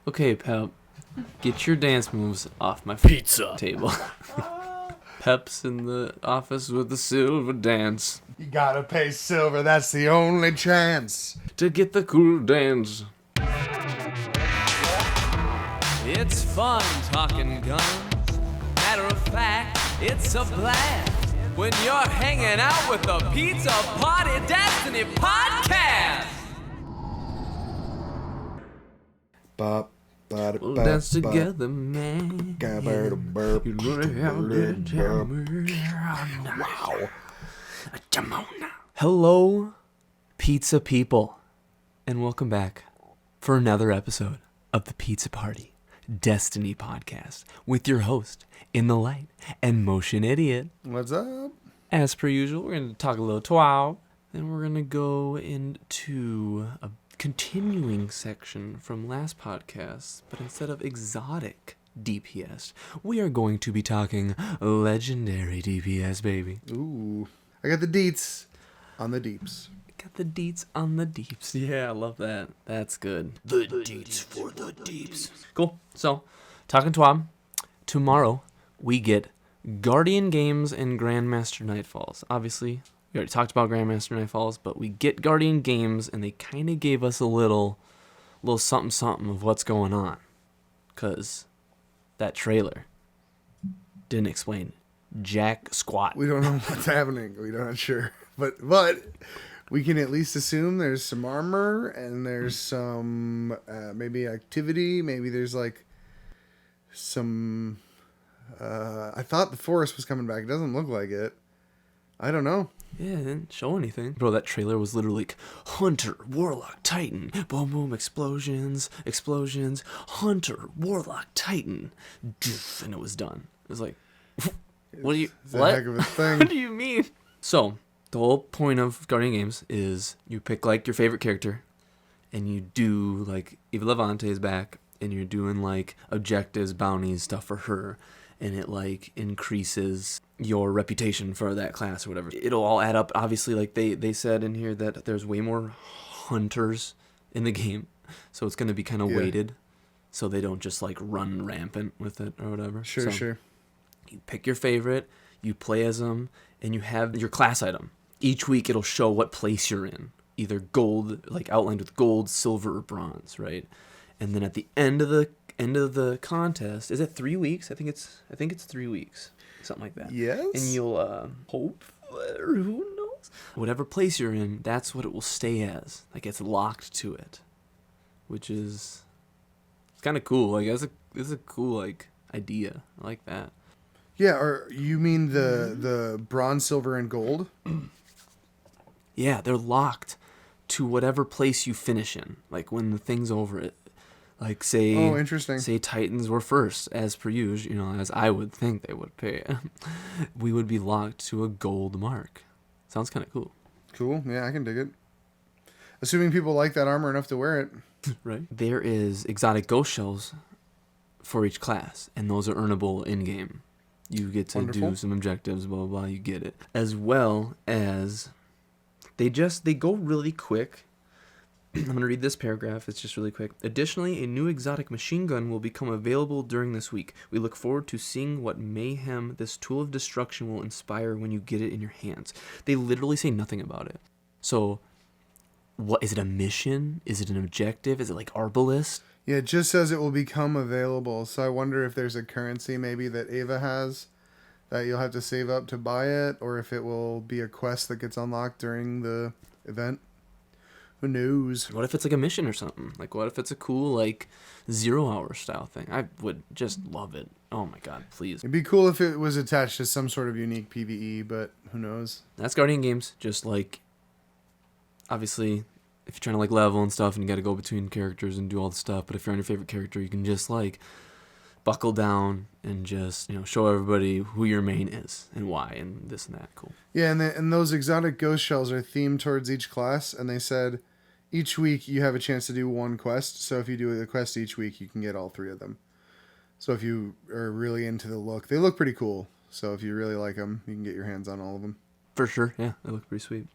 Okay, Pep, get your dance moves off my pizza table. Pep's in the office with the silver dance. You gotta pay silver, that's the only chance. To get the cool dance. It's fun talking guns. Matter of fact, it's a blast when you're hanging out with the Pizza Party Destiny Podcast. We'll dance together, man. You really have a good time. Wow. Come on now. Hello, pizza people, and welcome back for another episode of the Pizza Party Destiny Podcast with your host, In the Light and Motion Idiot. What's up? As per usual, we're going to talk a little twab, then we're going to go into a continuing section from last podcast, but instead of exotic DPS, we are going to be talking legendary DPS, baby. Ooh. I got the deets on the deeps. Got the deets on the deeps. Yeah, I love that. That's good. The deets for the deeps. Cool. So, talking twab, tomorrow we get Guardian Games and Grandmaster Nightfalls. Obviously, we already talked about Grandmaster Nightfalls, but we get Guardian Games, and they kind of gave us a little something of what's going on. Because that trailer didn't explain jack squat. We don't know what's happening. We're not sure. But we can at least assume there's some armor and there's some maybe activity. Maybe there's like some... I thought the forest was coming back. It doesn't look like it. I don't know. Yeah, it didn't show anything. Bro, that trailer was literally like, Hunter, Warlock, Titan, boom, boom, explosions, Hunter, Warlock, Titan, and it was done. It was like, what? A heck of a thing. What do you mean? So, the whole point of Guardian Games is you pick, like, your favorite character, and you do, like, Eva Levante is back, and you're doing, like, objectives, bounties, stuff for her, and it, like, increases your reputation for that class or whatever. It'll all add up. Obviously, like they said in here that there's way more hunters in the game, so it's going to be kind of weighted, so they don't just like run rampant with it or whatever. Sure. You pick your favorite, you play as them, and you have your class item. Each week it'll show what place you're in, either gold, like outlined with gold, silver, or bronze, right? And then at the end of the contest, is it 3 weeks? I think it's 3 weeks. Something like that. Yes. And you'll hope, or who knows? Whatever place you're in, that's what it will stay as. Like, it's locked to it. Which is... It's kind of cool. Like, it's a cool, like, idea. I like that. Yeah, or you mean the bronze, silver, and gold? Yeah, they're locked to whatever place you finish in. Like, when the thing's over it. Like, say... Oh, interesting. Say Titans were first, as per usual, as I would think they would pay. We would be locked to a gold mark. Sounds kind of cool. Cool. Yeah, I can dig it. Assuming people like that armor enough to wear it. Right. There is exotic ghost shells for each class, and those are earnable in-game. You get to do some objectives, blah, blah, blah, you get it. As well as... They go really quick. I'm going to read this paragraph. It's just really quick. Additionally, a new exotic machine gun will become available during this week. We look forward to seeing what mayhem this tool of destruction will inspire when you get it in your hands. They literally say nothing about it. So, what is it, a mission? Is it an objective? Is it like Arbalist? Yeah, it just says it will become available. So I wonder if there's a currency maybe that Ava has that you'll have to save up to buy it, or if it will be a quest that gets unlocked during the event. Who knows? What if it's like a mission or something? Like, what if it's a cool, like, 0 hour style thing? I would just love it. Oh my god, please. It'd be cool if it was attached to some sort of unique PvE, but who knows? That's Guardian Games. Just, like, obviously, if you're trying to, like, level and stuff, and you gotta go between characters and do all the stuff, but if you're on your favorite character, you can just, like, buckle down and just, show everybody who your main is and why and this and that. Cool. Yeah, and those exotic ghost shells are themed towards each class, and they said... Each week, you have a chance to do one quest. So if you do a quest each week, you can get all 3 of them. So if you are really into the look, they look pretty cool. So if you really like them, you can get your hands on all of them. For sure. Yeah, they look pretty sweet.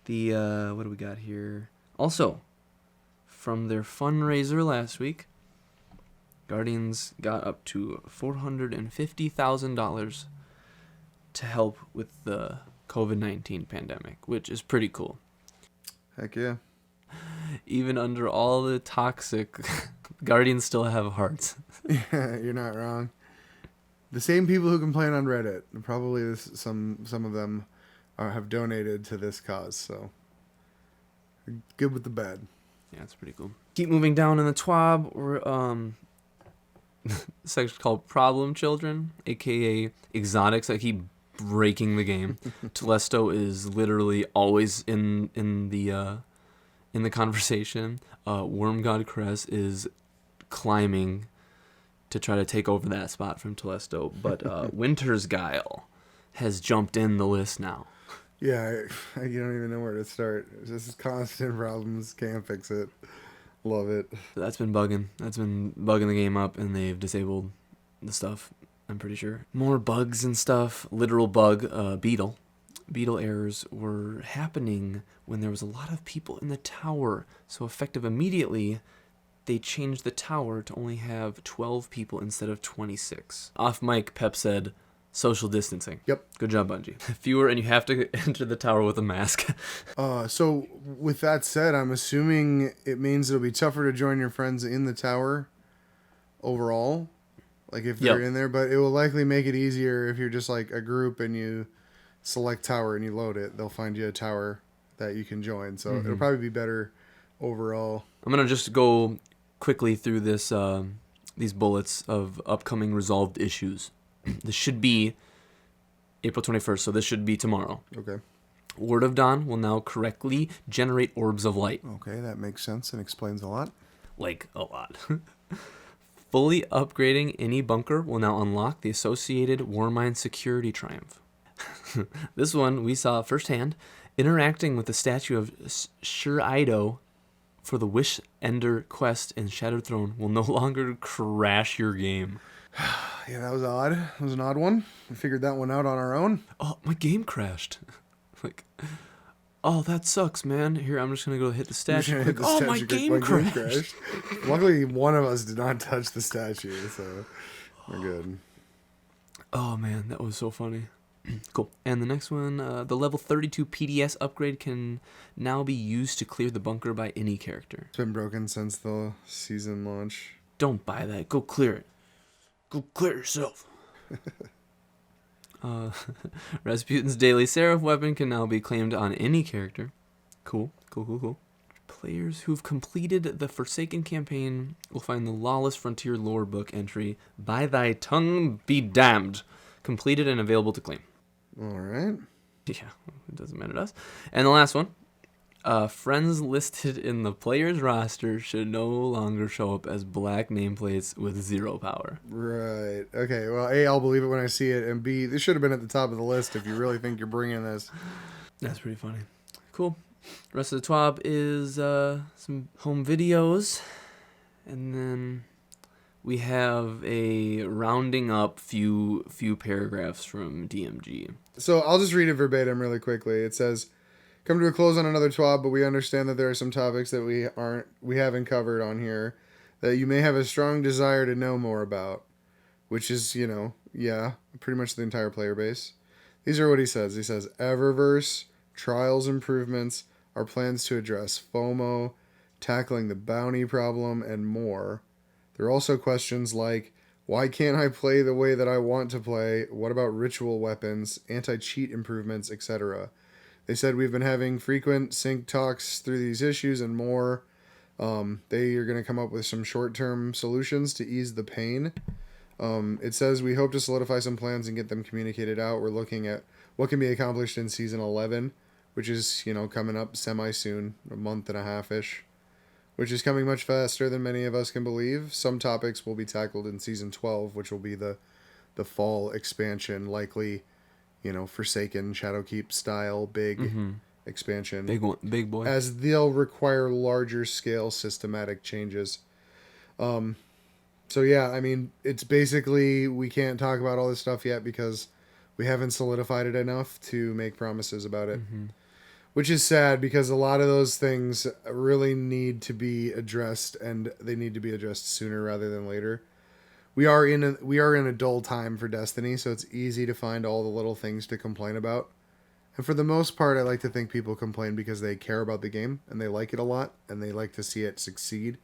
The, what do we got here? Also, from their fundraiser last week, Guardians got up to $450,000 to help with the COVID-19 pandemic, which is pretty cool. Heck yeah. Even under all the toxic, Guardians still have hearts. Yeah, you're not wrong. The same people who complain on Reddit, probably some of them have donated to this cause, so good with the bad. Yeah, it's pretty cool. Keep moving down in the TWAB. We're section called Problem Children, aka Exotics that keep breaking the game. Telesto is literally always in the conversation. WORMGOD Cress is climbing to try to take over that spot from Telesto, but Winter's Guile has jumped in the list now. Yeah, you don't even know where to start. It's just constant problems. Can't fix it. Love it. So that's been bugging. That's been bugging the game up, and they've disabled the stuff, I'm pretty sure. More bugs and stuff. Literal bug, beetle. Beetle errors were happening when there was a lot of people in the tower. So effective immediately, they changed the tower to only have 12 people instead of 26. Off mic, Pep said, social distancing. Yep. Good job, Bungie. Fewer, and you have to enter the tower with a mask. So with that said, I'm assuming it means it'll be tougher to join your friends in the tower overall, like if they're in there, but it will likely make it easier if you're just like a group and you select tower and you load it. They'll find you a tower that you can join. So it'll probably be better overall. I'm going to just go quickly through this these bullets of upcoming resolved issues. This should be April 21st, so this should be tomorrow. Okay. Word of Dawn will now correctly generate orbs of light. Okay, that makes sense and explains a lot. Like, a lot. Fully upgrading any bunker will now unlock the associated Warmind security triumph. This one we saw firsthand. Interacting with the statue of Shur-Ido for the Wish Ender quest in Shattered Throne will no longer crash your game. Yeah, that was odd. It was an odd one. We figured that one out on our own. Oh, my game crashed. Like, oh, that sucks, man. Here, I'm just going to go hit the statue. Quick. Oh, my game crashed. Luckily, one of us did not touch the statue, so we're good. Oh, man, that was so funny. Cool. And the next one, the level 32 PDS upgrade can now be used to clear the bunker by any character. It's been broken since the season launch. Don't buy that. Go clear it. Go clear yourself. Rasputin's Daily Seraph weapon can now be claimed on any character. Cool. Players who've completed the Forsaken campaign will find the Lawless Frontier lore book entry, By Thy Tongue Be Damned, completed and available to claim. All right. Yeah, it doesn't matter to us. And the last one. Friends listed in the player's roster should no longer show up as black nameplates with 0 power. Right. Okay, well, A, I'll believe it when I see it, and B, this should have been at the top of the list if you really think you're bringing this. That's pretty funny. Cool. The rest of the TWAB is some home videos, and then we have a rounding up few paragraphs from DMG. So I'll just read it verbatim really quickly. It says, come to a close on another TWAB, but we understand that there are some topics that we haven't covered on here that you may have a strong desire to know more about, which is, pretty much the entire player base. These are what he says. He says, Eververse, Trials improvements, our plans to address FOMO, tackling the bounty problem, and more. There are also questions like, why can't I play the way that I want to play? What about ritual weapons, anti-cheat improvements, etc.? They said we've been having frequent sync talks through these issues and more. They are going to come up with some short-term solutions to ease the pain. It says we hope to solidify some plans and get them communicated out. We're looking at what can be accomplished in Season 11, which is, coming up semi-soon, a month and a half-ish, which is coming much faster than many of us can believe. Some topics will be tackled in Season 12, which will be the fall expansion, likely... Forsaken, Shadowkeep style, big expansion. Big boy. As they'll require larger scale systematic changes. So yeah, I mean, it's basically, we can't talk about all this stuff yet because we haven't solidified it enough to make promises about it. Which is sad because a lot of those things really need to be addressed, and they need to be addressed sooner rather than later. we are in a dull time for Destiny, so it's easy to find all the little things to complain about. And for the most part, I like to think people complain because they care about the game and they like it a lot and they like to see it succeed.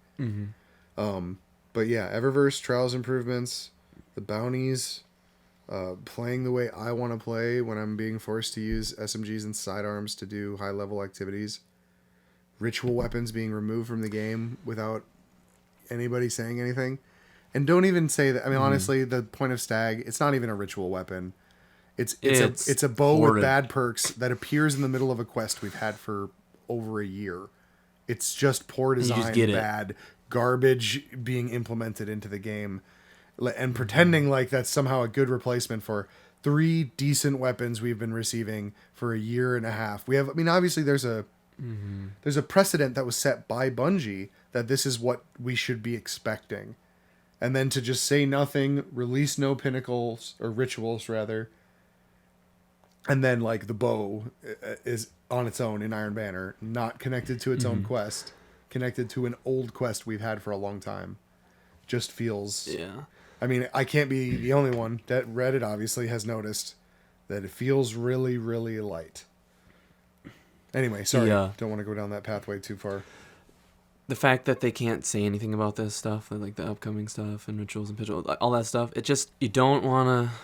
But yeah, Eververse, Trials improvements, the bounties, playing the way I want to play when I'm being forced to use SMGs and sidearms to do high-level activities. Ritual weapons being removed from the game without anybody saying anything. And don't even say that. I mean, honestly, the point of Stag, it's not even a ritual weapon. It's a bow horrid. with bad perks that appears in the middle of a quest we've had for over a year. It's just poor design, bad garbage being implemented into the game, and pretending like that's somehow a good replacement for 3 decent weapons we've been receiving for a year and a half. We have, I mean, obviously there's a precedent that was set by Bungie that this is what we should be expecting, and then to just say nothing, release no pinnacles or rituals rather. And then, like, the bow is on its own in Iron Banner, not connected to its own quest, connected to an old quest we've had for a long time. Just feels... Yeah. I mean, I can't be the only one. That Reddit obviously has noticed that it feels really, really light. Anyway, sorry. Don't want to go down that pathway too far. The fact that they can't say anything about this stuff, like the upcoming stuff and rituals and pitch, all that stuff, it just... You don't want to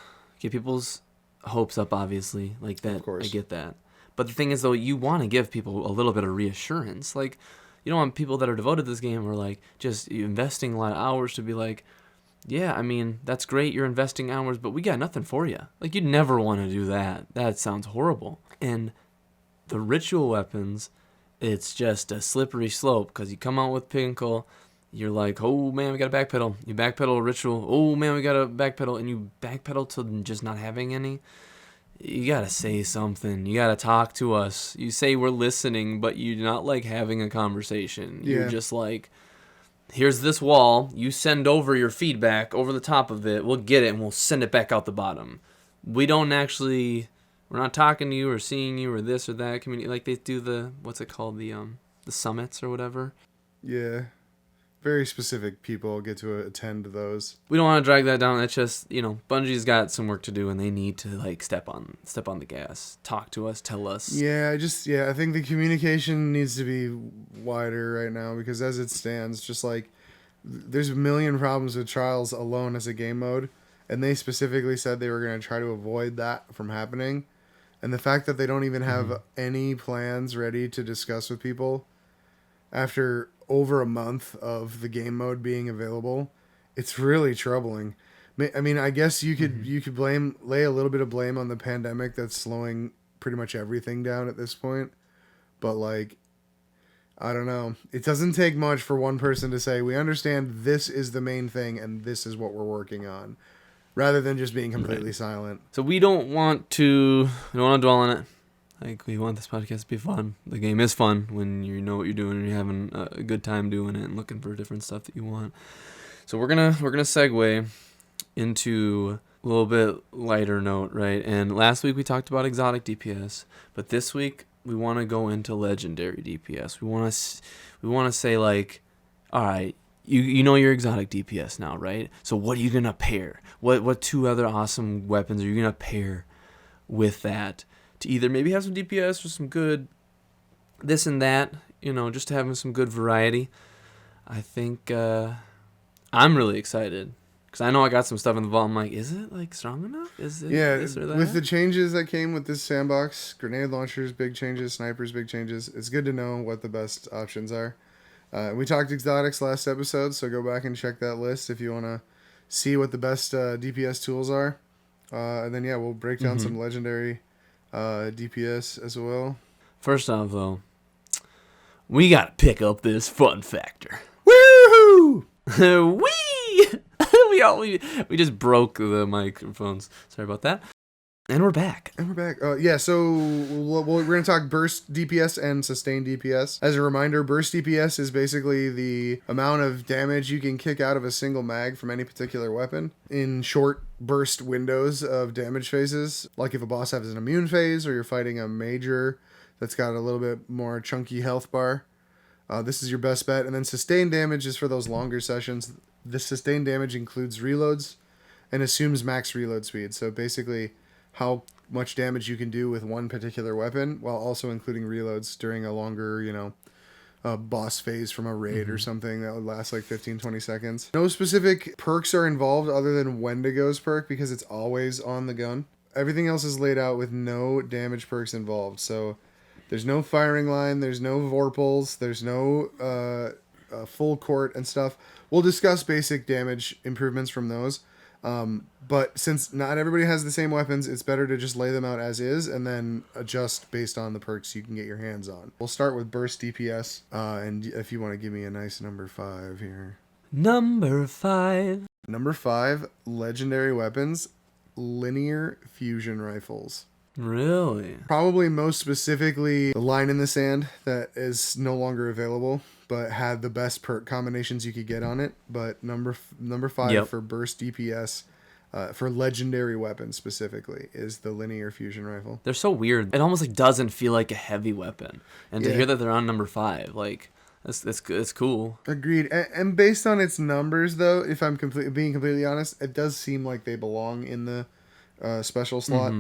get people's hopes up, obviously, like that. Of course. I get that, but the thing is, though, you want to give people a little bit of reassurance. Like, you don't want people that are devoted to this game or like just investing a lot of hours to be like, yeah, I mean, that's great, you're investing hours, but we got nothing for you. Like, you'd never want to do that. That sounds horrible. And the ritual weapons, it's just a slippery slope, because you come out with Pinnacle, you're like, oh man, we got to backpedal. You backpedal a ritual. Oh man, we got to backpedal. And you backpedal to just not having any. You got to say something. You got to talk to us. You say we're listening, but you're not like having a conversation. Yeah. You're just like, here's this wall. You send over your feedback over the top of it. We'll get it and we'll send it back out the bottom. We're not talking to you or seeing you or this or that community. Like they do the, what's it called? The summits or whatever. Yeah. Very specific people get to attend those. We don't want to drag that down. It's just, Bungie's got some work to do, and they need to like step on the gas, talk to us, tell us. Yeah, I think the communication needs to be wider right now, because as it stands, just like there's a million problems with Trials alone as a game mode, and they specifically said they were going to try to avoid that from happening. And the fact that they don't even have any plans ready to discuss with people after over a month of the game mode being available, it's really troubling. I mean, I guess you could lay a little bit of blame on the pandemic that's slowing pretty much everything down at this point. But like, I don't know. It doesn't take much for one person to say, we understand this is the main thing and this is what we're working on, rather than just being completely silent. So we don't want to dwell on it. Like, we want this podcast to be fun. The game is fun when you know what you're doing and you're having a good time doing it and looking for different stuff that you want. So we're gonna segue into a little bit lighter note, right? And last week we talked about exotic DPS, but this week we want to go into legendary DPS. We want to say, like, all right, you know your exotic DPS now, right? So what are you gonna pair? What 2 other awesome weapons are you gonna pair with that? To either maybe have some DPS or some good this and that, just having some good variety. I think I'm really excited because I know I got some stuff in the vault. I'm like, is it like strong enough? Is it this or that? With the changes that came with this sandbox, grenade launchers, big changes, snipers, big changes. It's good to know what the best options are. We talked exotics last episode, so go back and check that list if you want to see what the best DPS tools are. And then we'll break down some legendary DPS as well. First off, though, we gotta pick up this fun factor. Woohoo! we just broke the microphones. Sorry about that. And we're back. So we're going to talk burst DPS and sustained DPS. As a reminder, burst DPS is basically the amount of damage you can kick out of a single mag from any particular weapon in short burst windows of damage phases. Like if a boss has an immune phase or you're fighting a major that's got a little bit more chunky health bar. This is your best bet. And then sustained damage is for those longer sessions. The sustained damage includes reloads and assumes max reload speed. So basically, how much damage you can do with one particular weapon while also including reloads during a longer, boss phase from a raid or something that would last like 15-20 seconds. No specific perks are involved other than Wendigo's perk because it's always on the gun. Everything else is laid out with no damage perks involved. So there's no firing line, there's no Vorpals, there's no full court and stuff. We'll discuss basic damage improvements from those. But since not everybody has the same weapons, it's better to just lay them out as is and then adjust based on the perks you can get your hands on. We'll start with burst DPS, and if you want to give me a nice number 5 here. Number 5. Number 5, legendary weapons, linear fusion rifles. Really? Probably most specifically the line in the sand that is no longer available, but had the best perk combinations you could get on it. But number 5 for burst DPS, for legendary weapons specifically, is the linear fusion rifle. They're so weird. It almost like doesn't feel like a heavy weapon. And to hear that they're on number 5, like that's cool. Agreed. And based on its numbers, though, if I'm being completely honest, it does seem like they belong in the special slot.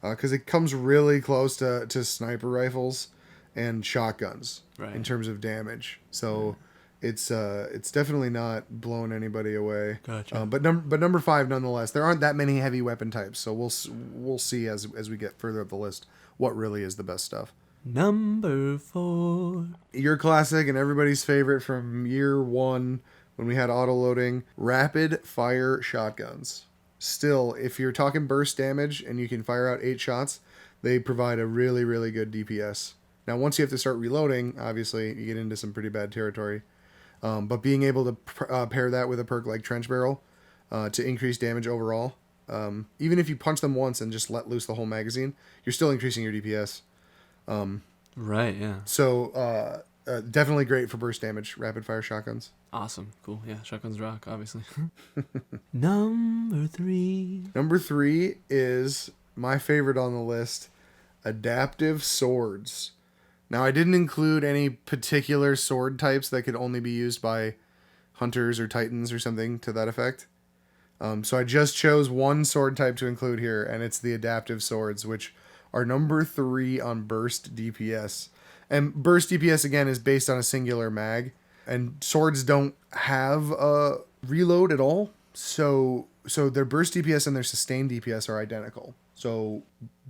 Because it comes really close to sniper rifles and shotguns in terms of damage. So it's definitely not blowing anybody away. Gotcha. But number 5 nonetheless. There aren't that many heavy weapon types, so we'll see as we get further up the list what really is the best stuff. Number 4. Your classic and everybody's favorite from year 1 when we had auto loading, rapid fire shotguns. Still, if you're talking burst damage and you can fire out 8 shots, they provide a really, really good DPS. Now, once you have to start reloading, obviously, you get into some pretty bad territory. But being able to pair that with a perk like Trench Barrel to increase damage overall, even if you punch them once and just let loose the whole magazine, you're still increasing your DPS. Right, yeah. So, definitely great for burst damage, rapid fire shotguns. Awesome. Cool. Yeah, shotguns rock, obviously. Number 3. Number 3 is my favorite on the list, adaptive swords. Now, I didn't include any particular sword types that could only be used by hunters or titans or something to that effect. So I just chose one sword type to include here, and it's the adaptive swords, which are number 3 on burst DPS. And burst DPS, again, is based on a singular mag. And swords don't have a reload at all. So their burst DPS and their sustained DPS are identical. So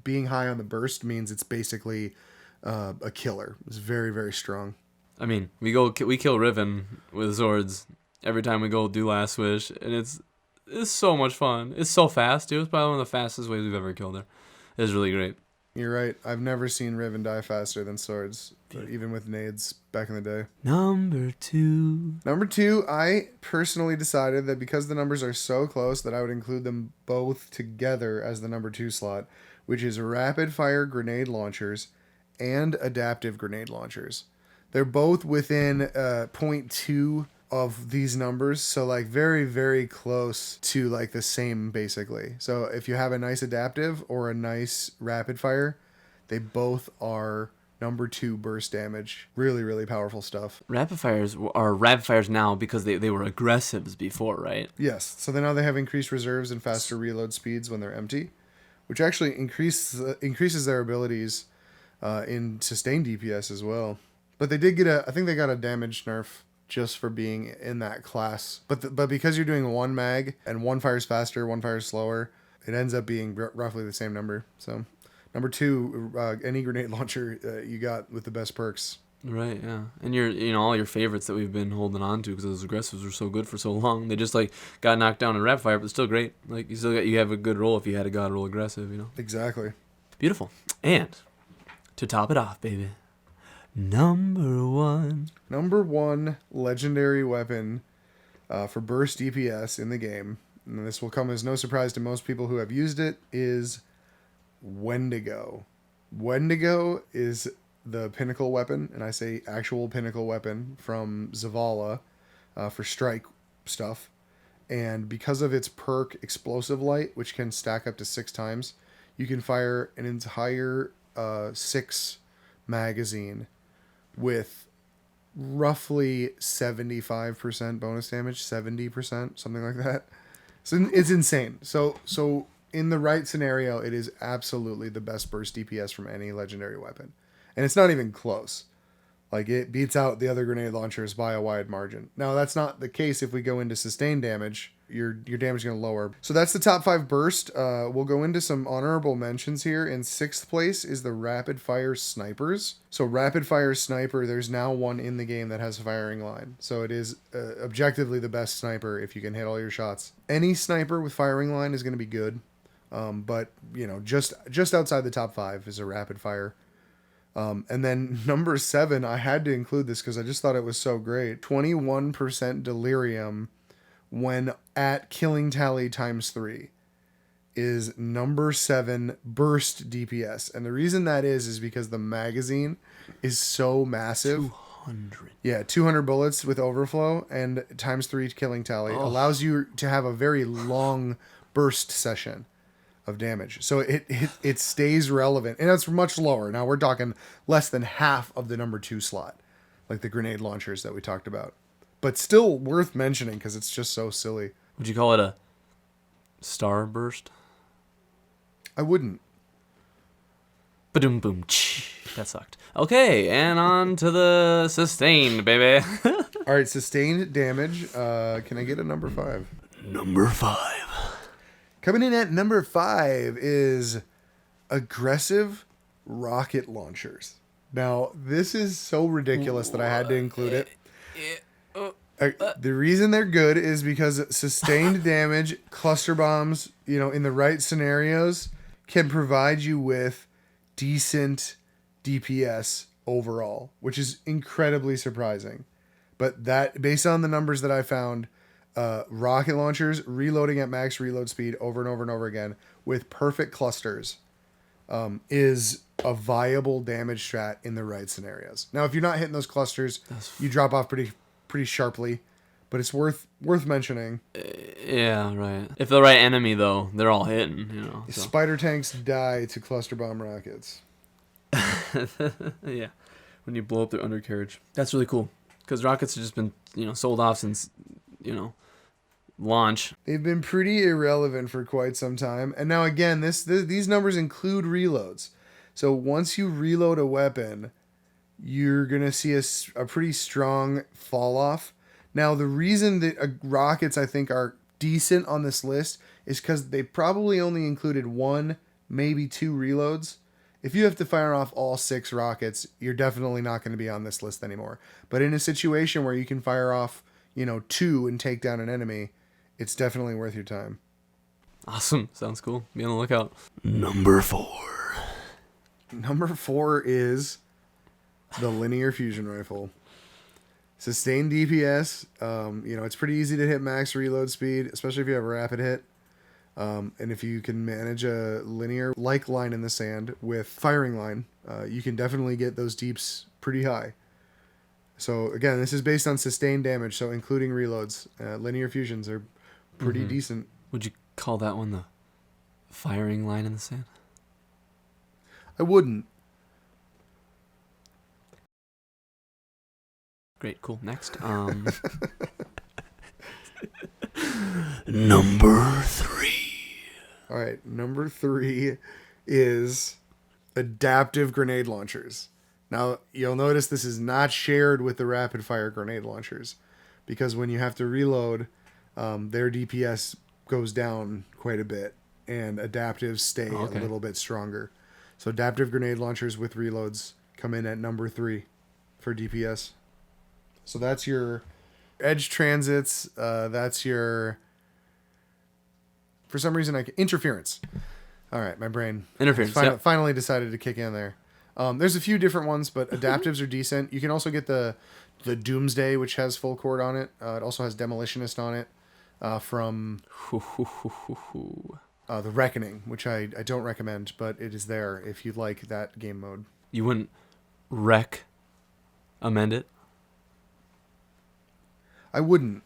being high on the burst means it's basically a killer. It's very, very strong. I mean, we kill Riven with swords every time we go do Last Wish, and it's so much fun. It's so fast, too. It's probably one of the fastest ways we've ever killed her. It's really great. You're right. I've never seen Riven die faster than swords, even with nades back in the day. Number 2. Number 2, I personally decided that because the numbers are so close that I would include them both together as the number 2 slot, which is rapid fire grenade launchers and adaptive grenade launchers. They're both within 0.2 of these numbers, so like very, very close to like the same basically. So if you have a nice adaptive or a nice rapid fire, they both are number 2 burst damage. Really, really powerful stuff. Rapid fires are rapid fires now because they were aggressives before, right? Yes. So now they have increased reserves and faster reload speeds when they're empty, which actually increases their abilities in sustained DPS as well. But they did I think they got a damage nerf just for being in that class. But because you're doing one mag and one fires faster, one fires slower, it ends up being roughly the same number. So number 2, any grenade launcher you got with the best perks. Right, yeah. And all your favorites that we've been holding on to because those aggressives were so good for so long, they just like got knocked down in rapid fire, but still great. Like you have a good roll if you had a god roll aggressive, Exactly. Beautiful. And to top it off, baby, Number 1. Number 1 legendary weapon for burst DPS in the game, and this will come as no surprise to most people who have used it, is Wendigo. Wendigo is the pinnacle weapon, and I say actual pinnacle weapon from Zavala for strike stuff. And because of its perk Explosive Light, which can stack up to 6 times, you can fire an entire 6 magazine with roughly 75% bonus damage, 70%, something like that. So it's insane. So in the right scenario, it is absolutely the best burst DPS from any legendary weapon. And it's not even close. Like, it beats out the other grenade launchers by a wide margin. Now, that's not the case if we go into sustained damage. Your damage is going to lower. So that's the top 5 burst. We'll go into some honorable mentions here. In 6th place is the rapid fire snipers. So rapid fire sniper, there's now one in the game that has a firing line. So it is objectively the best sniper if you can hit all your shots. Any sniper with firing line is going to be good. But, you know, just outside the top 5 is a rapid fire. And then number 7, I had to include this because I just thought it was so great. 21% delirium when at killing tally times 3 is number 7 burst DPS. And the reason that is because the magazine is so massive. 200. Yeah, 200 bullets with overflow and times 3 killing tally allows you to have a very long burst session of damage. So it stays relevant, and it's much lower. Now we're talking less than half of the number 2 slot, like the grenade launchers that we talked about, but still worth mentioning because it's just so silly. Would you call it a star burst? I wouldn't. Ba-doom boom. That sucked. Okay, and on to the sustained, baby. All right, sustained damage. Can I get a number 5? Number 5. Coming in at number 5 is aggressive rocket launchers. Now, this is so ridiculous that I had to include it. The reason they're good is because sustained damage, cluster bombs, you know, in the right scenarios, can provide you with decent DPS overall, which is incredibly surprising. But that, based on the numbers that I found, rocket launchers reloading at max reload speed over and over and over again with perfect clusters is a viable damage strat in the right scenarios. Now, if you're not hitting those clusters, you drop off pretty sharply, but it's worth mentioning. Yeah, right. If the right enemy, though, they're all hitting, you know. So. Spider tanks die to cluster bomb rockets. Yeah, when you blow up their undercarriage. That's really cool, because rockets have just been, you know, sold off since, you know, launch. They've been pretty irrelevant for quite some time. And now again, these numbers include reloads. So once you reload a weapon, you're going to see a pretty strong fall off. Now, the reason that rockets, I think, are decent on this list is because they probably only included 1, maybe 2 reloads. If you have to fire off all 6 rockets, you're definitely not going to be on this list anymore. But in a situation where you can fire off, you know, 2 and take down an enemy, it's definitely worth your time. Awesome. Sounds cool. Be on the lookout. Number 4. Number 4 is the linear fusion rifle. Sustained DPS. You know, it's pretty easy to hit max reload speed, especially if you have a rapid hit. And if you can manage a linear like line in the sand with firing line, you can definitely get those deeps pretty high. So again, this is based on sustained damage, so including reloads. Linear fusions are pretty decent. Would you call that one the firing line in the sand? I wouldn't. Great, cool. Next. Number 3. All right, number 3 is adaptive grenade launchers. Now, you'll notice this is not shared with the rapid fire grenade launchers because when you have to reload, their DPS goes down quite a bit and adaptives stay a little bit stronger. So adaptive grenade launchers with reloads come in at number 3 for DPS. So that's your edge transits. That's your, for some reason, interference. All right, my brain finally decided to kick in there. There's a few different ones, but adaptives are decent. You can also get the Doomsday, which has full cord on it. It also has Demolitionist on it from the Reckoning, which I don't recommend, but it is there if you like that game mode. You wouldn't amend it? I wouldn't.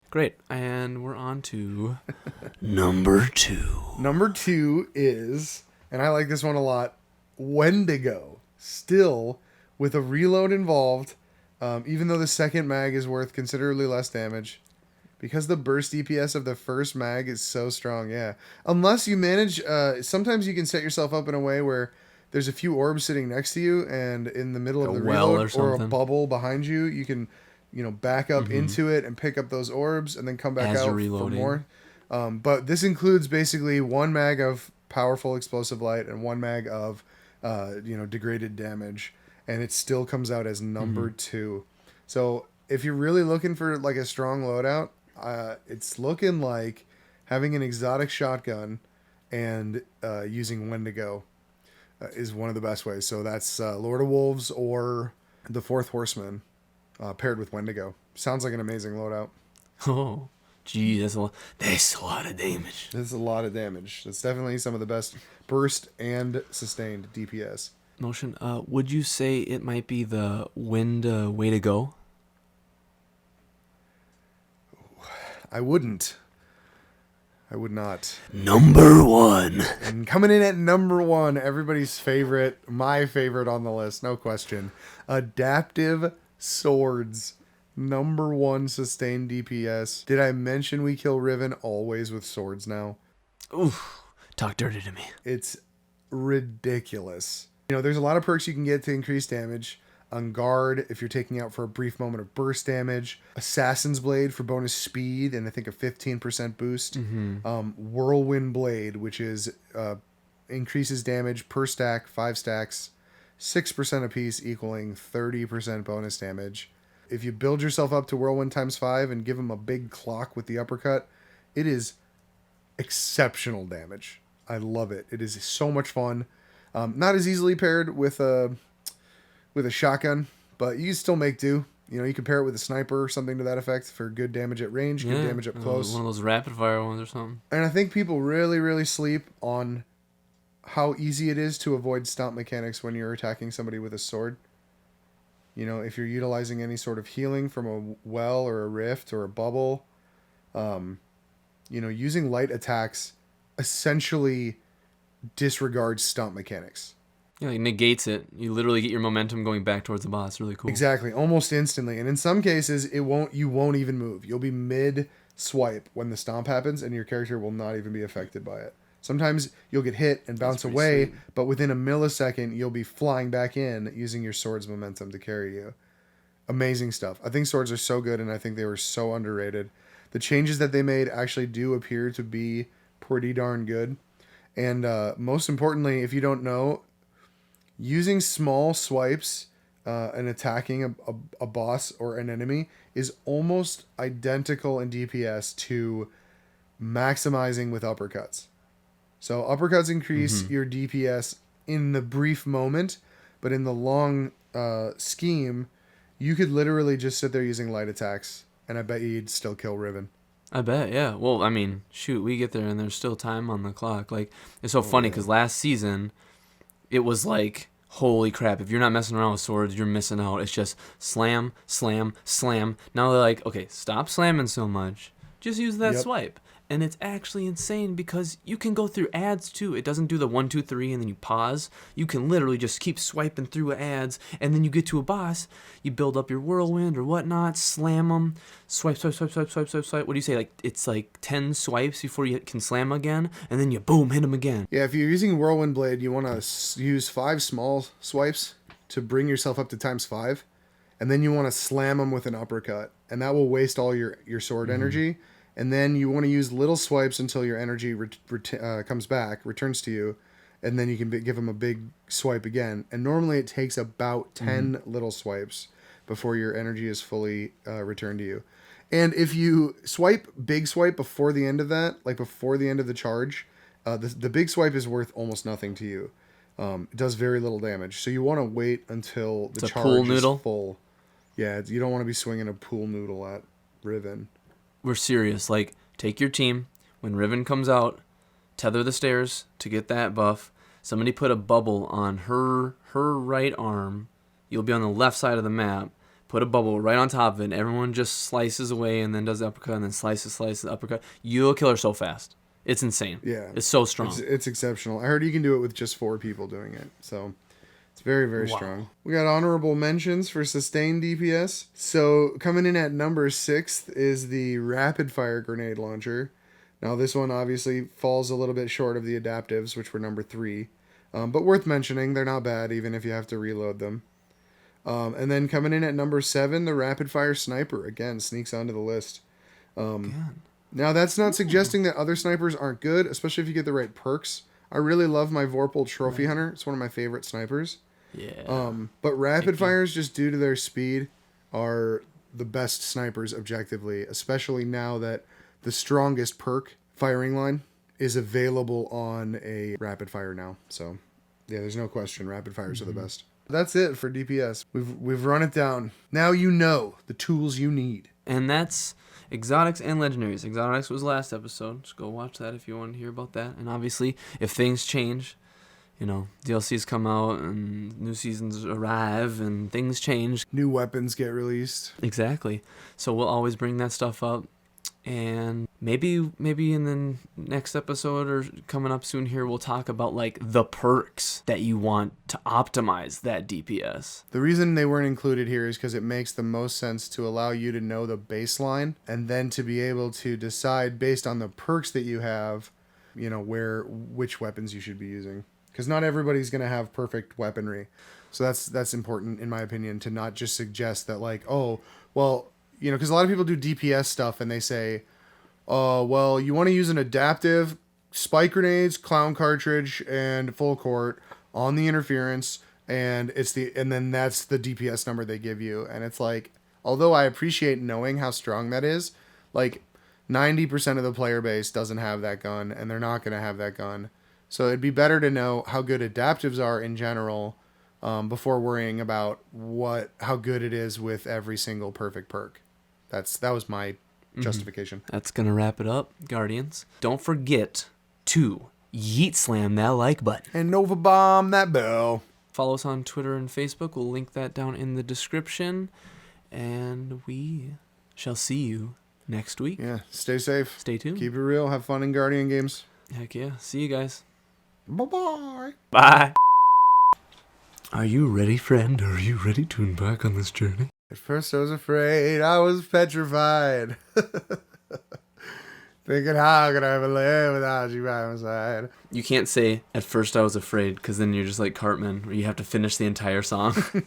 Great. And we're on to number 2. Number 2 is, and I like this one a lot, Wendigo. still, with a reload involved, even though the second mag is worth considerably less damage, because the burst DPS of the first mag is so strong, yeah. Unless you manage, sometimes you can set yourself up in a way where there's a few orbs sitting next to you, and in the middle of the reload or a bubble behind you, you can, back up into it and pick up those orbs and then come back out for more. But this includes basically one mag of powerful explosive light and one mag of, degraded damage, and it still comes out as number 2. So if you're really looking for like a strong loadout, it's looking like having an exotic shotgun and using Wendigo is one of the best ways. So that's Lord of Wolves or the Fourth Horseman paired with Wendigo. Sounds like an amazing loadout. Oh, gee, that's a lot of damage. That's a lot of damage. That's definitely some of the best burst and sustained DPS. Motion, would you say it might be the wind way to go? I wouldn't. I would not. Number 1. And coming in at number 1, everybody's favorite, my favorite on the list, no question. Adaptive Swords. Number 1 sustained DPS. Did I mention we kill Riven always with swords now? Oof. Talk dirty to me. It's ridiculous. There's a lot of perks you can get to increase damage. On guard, if you're taking out for a brief moment of burst damage. Assassin's Blade for bonus speed and I think a 15% boost. Whirlwind Blade, which is increases damage per stack, 5 stacks, 6% apiece, equaling 30% bonus damage. If you build yourself up to Whirlwind times 5 and give them a big clock with the uppercut, it is exceptional damage. I love it. It is so much fun. Not as easily paired with a shotgun, but you can still make do. You can pair it with a sniper or something to that effect for good damage at range, good damage up close. One of those rapid fire ones or something. And I think people really, really sleep on how easy it is to avoid stomp mechanics when you're attacking somebody with a sword. If you're utilizing any sort of healing from a well or a rift or a bubble, using light attacks essentially disregards stomp mechanics. Yeah, it negates it. You literally get your momentum going back towards the boss. Really cool. Exactly, almost instantly. And in some cases, you won't even move. You'll be mid swipe when the stomp happens, and your character will not even be affected by it. Sometimes you'll get hit and bounce away, sweet. But within a millisecond, you'll be flying back in using your sword's momentum to carry you. Amazing stuff. I think swords are so good, and I think they were so underrated. The changes that they made actually do appear to be pretty darn good. And most importantly, if you don't know, using small swipes and attacking a boss or an enemy is almost identical in DPS to maximizing with uppercuts. So uppercuts increase your DPS in the brief moment, but in the long scheme, you could literally just sit there using light attacks, and I bet you'd still kill Riven. I bet, yeah. Well, I mean, shoot, we get there and there's still time on the clock. Like, it's so funny because last season, it was like, holy crap, if you're not messing around with swords, you're missing out. It's just slam, slam, slam. Now they're like, okay, stop slamming so much. Just use that swipe. And it's actually insane because you can go through ads too. It doesn't do the 1, 2, 3 and then you pause. You can literally just keep swiping through ads, and then you get to a boss. You build up your whirlwind or whatnot, slam them, swipe, swipe, swipe, swipe, swipe, swipe, swipe. What do you say? Like it's like 10 swipes before you can slam again, and then you boom, hit them again. Yeah, if you're using Whirlwind Blade, you want to use 5 small swipes to bring yourself up to times 5, and then you want to slam them with an uppercut, and that will waste all your sword energy. And then you want to use little swipes until your energy comes back, returns to you, and then you can give them a big swipe again. And normally it takes about 10 little swipes before your energy is fully returned to you. And if you big swipe before the end of that, like before the end of the charge, the big swipe is worth almost nothing to you. It does very little damage. So you want to wait until the charge is full. Yeah, you don't want to be swinging a pool noodle at Riven. We're serious. Like, take your team. When Riven comes out, tether the stairs to get that buff. Somebody put a bubble on her right arm. You'll be on the left side of the map. Put a bubble right on top of it. Everyone just slices away and then does the uppercut and then slices, uppercut. You'll kill her so fast. It's insane. Yeah. It's so strong. It's exceptional. I heard you can do it with just 4 people doing it. So It's very, very strong. We got honorable mentions for sustained DPS. So coming in at number 6 is the rapid fire grenade launcher. Now this one obviously falls a little bit short of the adaptives, which were number 3. But worth mentioning, they're not bad even if you have to reload them. And then coming in at number 7, the rapid fire sniper again sneaks onto the list. Now that's not suggesting that other snipers aren't good, especially if you get the right perks. I really love my Vorpal Trophy Hunter. It's one of my favorite snipers. Yeah. But rapid fires, just due to their speed, are the best snipers objectively, especially now that the strongest perk, firing line, is available on a rapid fire now. So yeah, there's no question, rapid fires are the best. That's it for DPS. We've run it down. Now you know the tools you need. And that's exotics and legendaries. Exotics was last episode. Just go watch that if you want to hear about that. And obviously, if things change, you know, DLCs come out and new seasons arrive and things change. New weapons get released. Exactly. So we'll always bring that stuff up. And maybe in the next episode or coming up soon here, we'll talk about like the perks that you want to optimize that DPS. The reason they weren't included here is because it makes the most sense to allow you to know the baseline and then to be able to decide based on the perks that you have, you know, which weapons you should be using. Because not everybody's going to have perfect weaponry. So that's important, in my opinion, to not just suggest that like, oh, well, you know, because a lot of people do DPS stuff and they say, well, you want to use an adaptive, spike grenades, clown cartridge, and full court on the interference, and then that's the DPS number they give you. And it's like, although I appreciate knowing how strong that is, like 90% of the player base doesn't have that gun, and they're not going to have that gun. So it'd be better to know how good adaptives are in general before worrying about how good it is with every single perfect perk. That was my justification. That's going to wrap it up, Guardians. Don't forget to yeet slam that like button. And Nova Bomb that bell. Follow us on Twitter and Facebook. We'll link that down in the description. And we shall see you next week. Yeah, stay safe. Stay tuned. Keep it real. Have fun in Guardian games. Heck yeah. See you guys. Bye-bye. Bye. Are you ready, friend? Are you ready to embark on this journey? At first I was afraid, I was petrified. Thinking, how could I ever live without you by my side? You can't say, at first I was afraid, because then you're just like Cartman, where you have to finish the entire song. You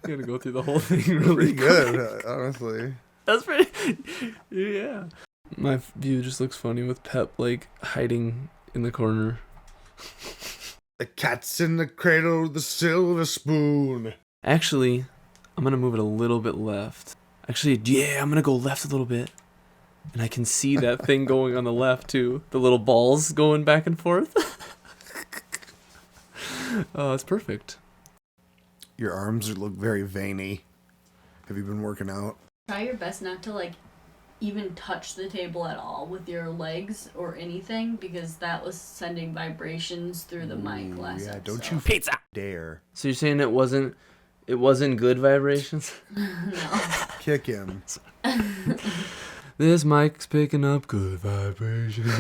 gotta go through the whole thing really good, honestly. That's pretty... Yeah. My view just looks funny with Pep, like, hiding in the corner. The cat's in the cradle, the silver spoon. Actually, I'm gonna move it a little bit left. Actually, yeah, I'm gonna go left a little bit. And I can see that thing going on the left, too. The little balls going back and forth. Oh, it's perfect. Your arms look very veiny. Have you been working out? Try your best not to, like, even touch the table at all with your legs or anything, because that was sending vibrations through the mic last episode. Don't you Pizza dare. So you're saying it wasn't good vibrations? No. Kick him. This mic's picking up good vibrations.